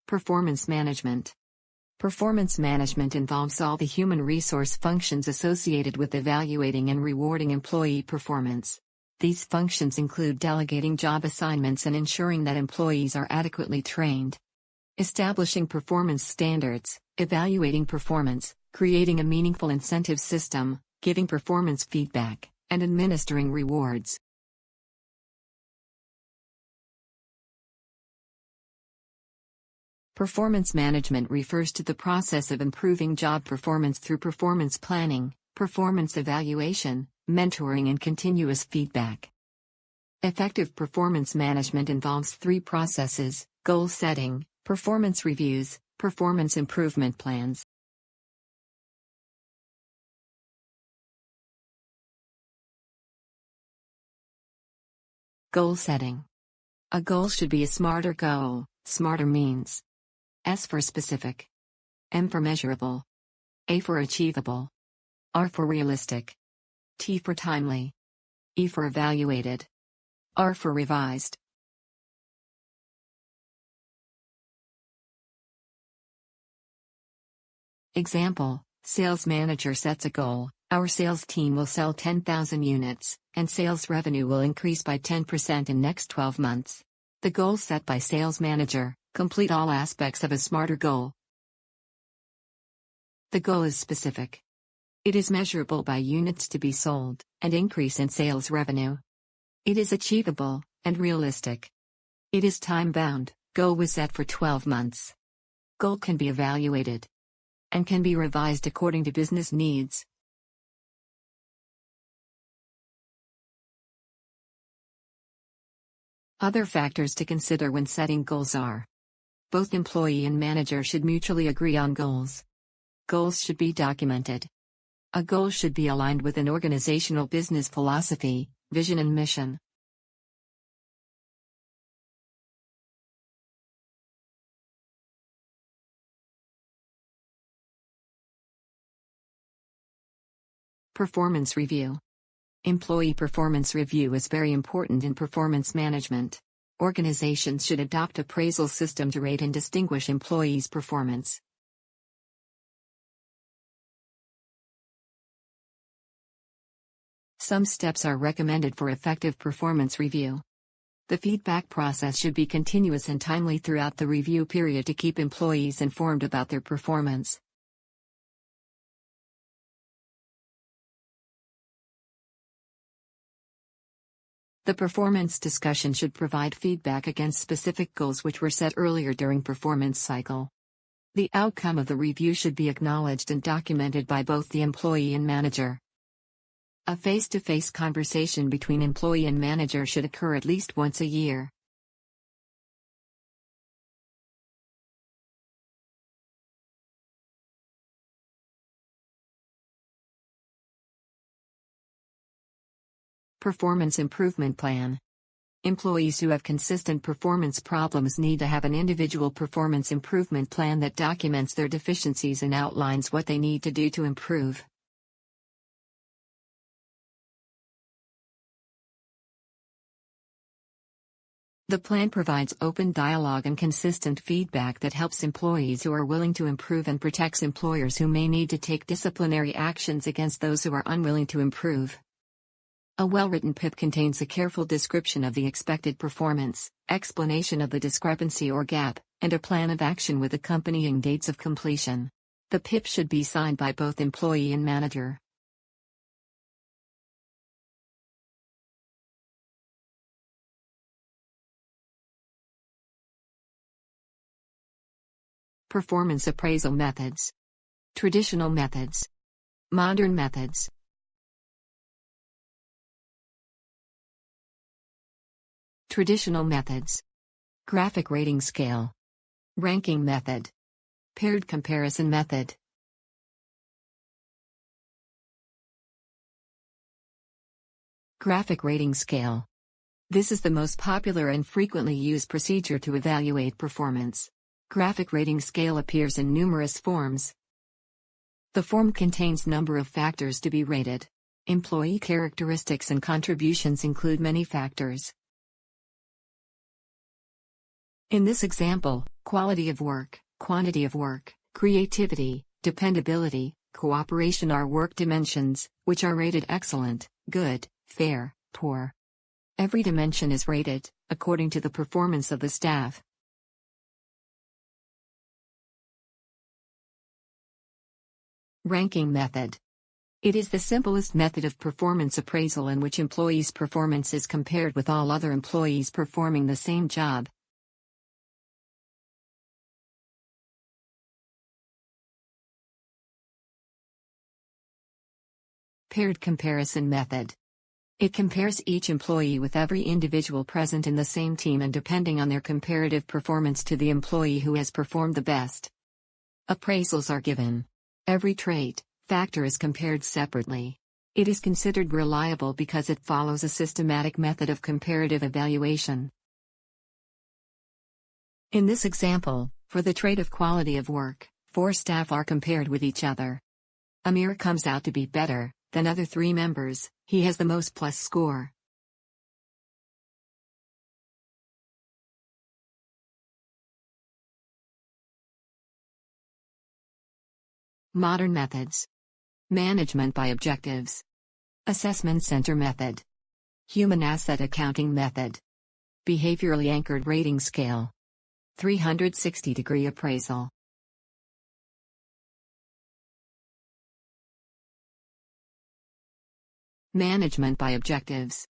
Performance management. Performance management involves all the human resource functions associated with evaluating and rewarding employee performance. These functions include delegating job assignments and ensuring that employees are adequately trained. Establishing performance standards, evaluating performance, creating a meaningful incentive system, giving performance feedback, and administering rewards. Performance management refers to the process of improving job performance through performance planning, performance evaluation, mentoring, and continuous feedback. Effective performance management involves three processes: goal setting, performance reviews, performance improvement plans. Goal setting. A goal should be a SMARTer goal. SMARTer means S for specific, M for measurable, A for achievable, R for realistic, T for timely, E for evaluated, R for revised. Example: sales manager sets a goal: our sales team will sell 10,000 units, and sales revenue will increase by 10% in next 12 months. The goal set by sales manager: complete all aspects of a SMARTer goal. The goal is specific. It is measurable by units to be sold, and increase in sales revenue. It is achievable, and realistic. It is time-bound. Goal was set for 12 months. Goal can be evaluated and can be revised according to business needs. Other factors to consider when setting goals are: both employee and manager should mutually agree on goals. Goals should be documented. A goal should be aligned with an organizational business philosophy, vision, and mission. Performance review. Employee performance review is very important in performance management. Organizations should adopt appraisal system to rate and distinguish employees' performance. Some steps are recommended for effective performance review. The feedback process should be continuous and timely throughout the review period to keep employees informed about their performance. The performance discussion should provide feedback against specific goals which were set earlier during performance cycle. The outcome of the review should be acknowledged and documented by both the employee and manager. A face-to-face conversation between employee and manager should occur at least once a year. Performance improvement plan. Employees who have consistent performance problems need to have an individual performance improvement plan that documents their deficiencies and outlines what they need to do to improve. The plan provides open dialogue and consistent feedback that helps employees who are willing to improve and protects employers who may need to take disciplinary actions against those who are unwilling to improve. A well-written PIP contains a careful description of the expected performance, explanation of the discrepancy or gap, and a plan of action with accompanying dates of completion. The PIP should be signed by both employee and manager. Performance appraisal methods. Traditional methods. Modern methods. Traditional methods. Graphic rating scale. Ranking method. Paired comparison method. Graphic rating scale. This is the most popular and frequently used procedure to evaluate performance. Graphic rating scale appears in numerous forms. The form contains number of factors to be rated. Employee characteristics and contributions include many factors. In this example, Quality of work, quantity of work, creativity, dependability, cooperation are work dimensions, which are rated excellent, good, fair, poor. Every dimension is rated according to the performance of the staff. Ranking method. It is the simplest method of performance appraisal in which employees' performance is compared with all other employees performing the same job. Paired comparison method. It compares each employee with every individual present in the same team and depending on their comparative performance to the employee who has performed the best. Appraisals are given. Every trait, factor is compared separately. It is considered reliable because it follows a systematic method of comparative evaluation. In this example, for the trait of quality of work, 4 staff are compared with each other. Amir comes out to be better than other 3 members, he has the most plus score. Modern methods. Management by objectives. Assessment center method. Human asset accounting method. Behaviorally anchored rating scale. 360-degree appraisal. Management by objectives.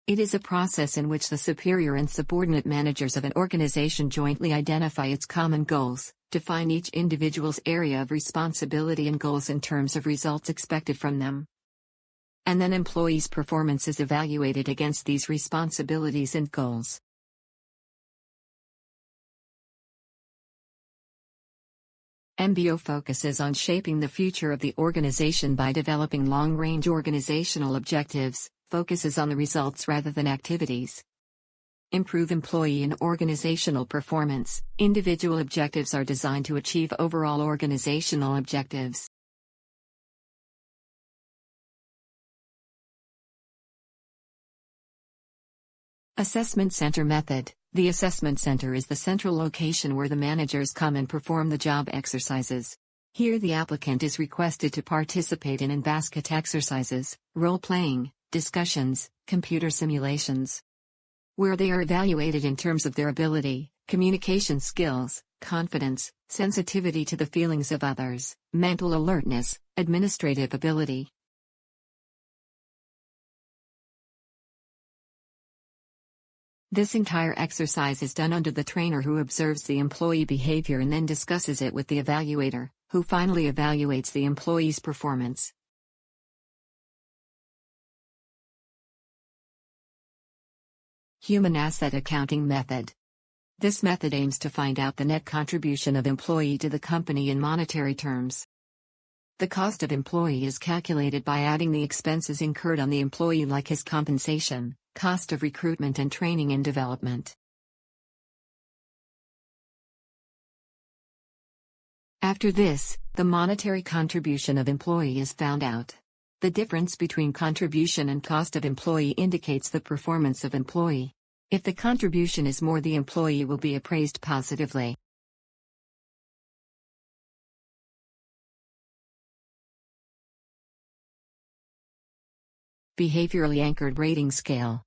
It is a process in which the superior and subordinate managers of an organization jointly identify its common goals, define each individual's area of responsibility and goals in terms of results expected from them. And then employees' performance is evaluated against these responsibilities and goals. MBO focuses on shaping the future of the organization by developing long-range organizational objectives, focuses on the results rather than activities. Improve employee and organizational performance. Individual objectives are designed to achieve overall organizational objectives. Assessment Center Method. The assessment center is the central location where the managers come and perform the job exercises. Here the applicant is requested to participate in basket exercises, role-playing, discussions, computer simulations, where they are evaluated in terms of their ability, communication skills, confidence, sensitivity to the feelings of others, mental alertness, administrative ability. This entire exercise is done under the trainer who observes the employee behavior and then discusses it with the evaluator, who finally evaluates the employee's performance. Human asset accounting method. This method aims to find out the net contribution of employee to the company in monetary terms. The cost of employee is calculated by adding the expenses incurred on the employee like his compensation, cost of recruitment and training and development. After this, the monetary contribution of employee is found out. The difference between contribution and cost of employee indicates the performance of employee. If the contribution is more, the employee will be appraised positively. Behaviorally anchored rating scale.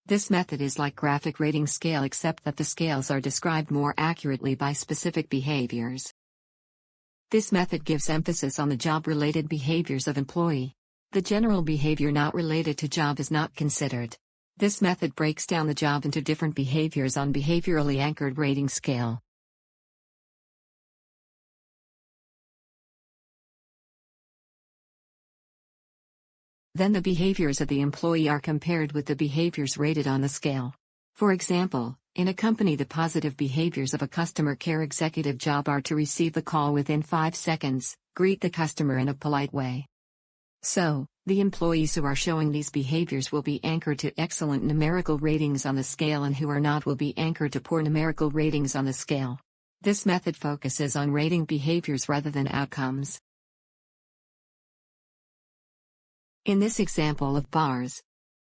This method is like graphic rating scale except that the scales are described more accurately by specific behaviors. This method gives emphasis on the job-related behaviors of employee. The general behavior not related to job is not considered. This method breaks down the job into different behaviors on behaviorally anchored rating scale. Then the behaviors of the employee are compared with the behaviors rated on the scale. For example, in a company the positive behaviors of a customer care executive job are to receive the call within 5 seconds, greet the customer in a polite way. So, the employees who are showing these behaviors will be anchored to excellent numerical ratings on the scale and who are not will be anchored to poor numerical ratings on the scale. This method focuses on rating behaviors rather than outcomes. In this example of bars,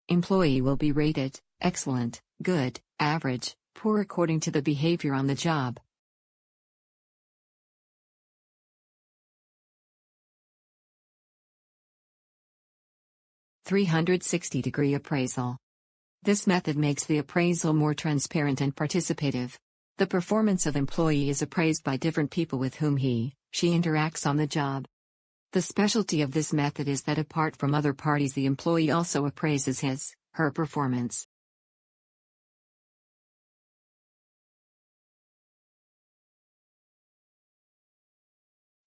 employee will be rated excellent, good, average, poor according to the behavior on the job. 360-degree appraisal. This method makes the appraisal more transparent and participative. The performance of employee is appraised by different people with whom she interacts on the job. The specialty of this method is that apart from other parties, the employee also appraises her performance.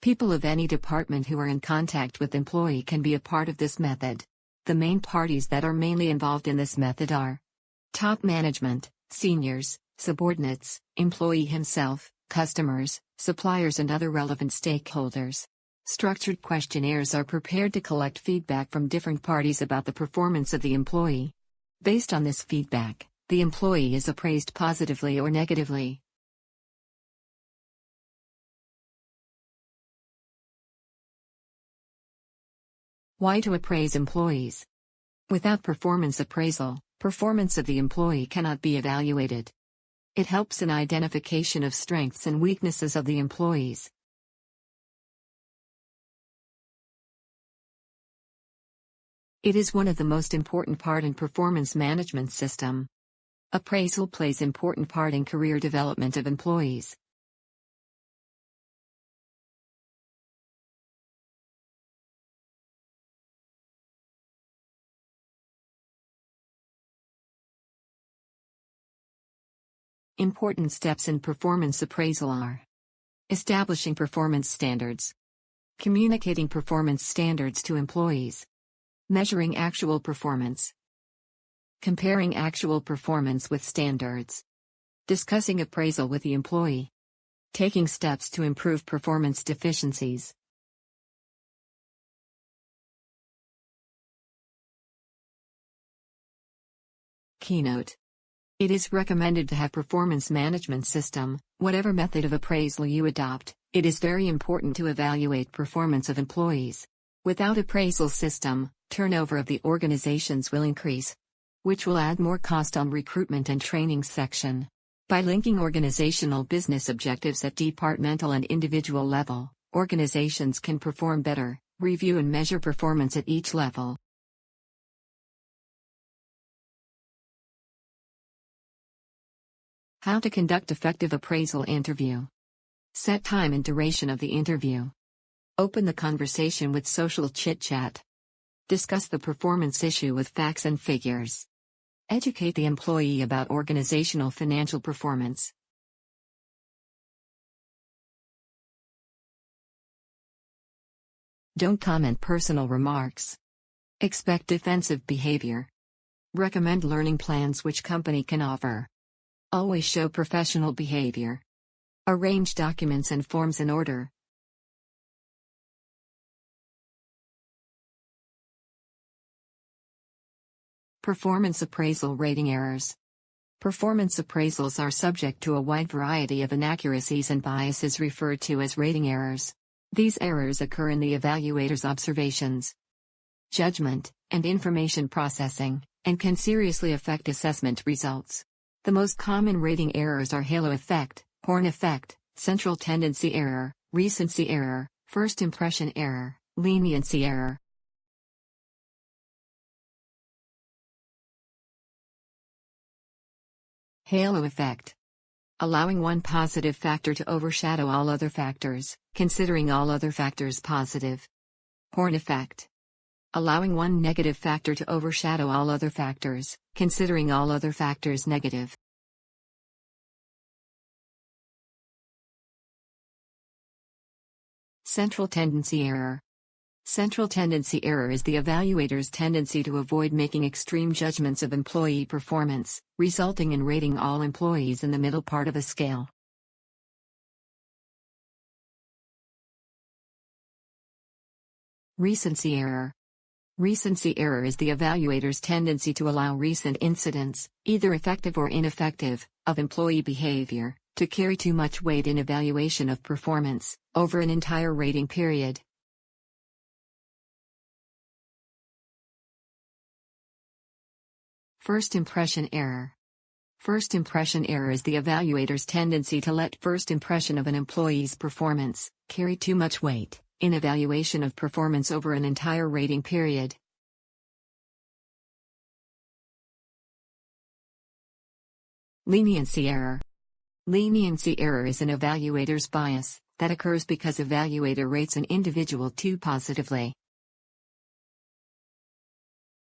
People of any department who are in contact with employee can be a part of this method. The main parties that are mainly involved in this method are top management, seniors, subordinates, employee himself, customers, suppliers, and other relevant stakeholders. Structured questionnaires are prepared to collect feedback from different parties about the performance of the employee. Based on this feedback, the employee is appraised positively or negatively. Why to appraise employees? Without performance appraisal, performance of the employee cannot be evaluated. It helps in identification of strengths and weaknesses of the employees. It is one of the most important part in performance management system. Appraisal plays important part in career development of employees. Important steps in performance appraisal are: establishing performance standards, communicating performance standards to employees, measuring actual performance, comparing actual performance with standards, discussing appraisal with the employee, taking steps to improve performance deficiencies. Keynote: it is recommended to have performance management system. Whatever method of appraisal you adopt, it is very important to evaluate performance of employees. Without appraisal system, turnover of the organizations will increase, which will add more cost on recruitment and training section. By linking organizational business objectives at departmental and individual level, organizations can perform better, review and measure performance at each level. How to conduct effective appraisal interview. Set time and duration of the interview. Open the conversation with social chit-chat. Discuss the performance issue with facts and figures. Educate the employee about organizational financial performance. Don't comment personal remarks. Expect defensive behavior. Recommend learning plans which company can offer. Always show professional behavior. Arrange documents and forms in order. Performance appraisal rating errors. Performance appraisals are subject to a wide variety of inaccuracies and biases referred to as rating errors. These errors occur in the evaluator's observations, judgment, and information processing, and can seriously affect assessment results. The most common rating errors are halo effect, horn effect, central tendency error, recency error, first impression error, leniency error. Halo effect. Allowing one positive factor to overshadow all other factors, considering all other factors positive. Horn effect. Allowing one negative factor to overshadow all other factors, considering all other factors negative. Central tendency error. Central tendency error is the evaluator's tendency to avoid making extreme judgments of employee performance, resulting in rating all employees in the middle part of a scale. Recency error. Recency error is the evaluator's tendency to allow recent incidents, either effective or ineffective, of employee behavior, to carry too much weight in evaluation of performance, over an entire rating period. First impression error. First impression error is the evaluator's tendency to let first impression of an employee's performance carry too much weight in evaluation of performance over an entire rating period. Leniency error. Leniency error is an evaluator's bias that occurs because evaluator rates an individual too positively.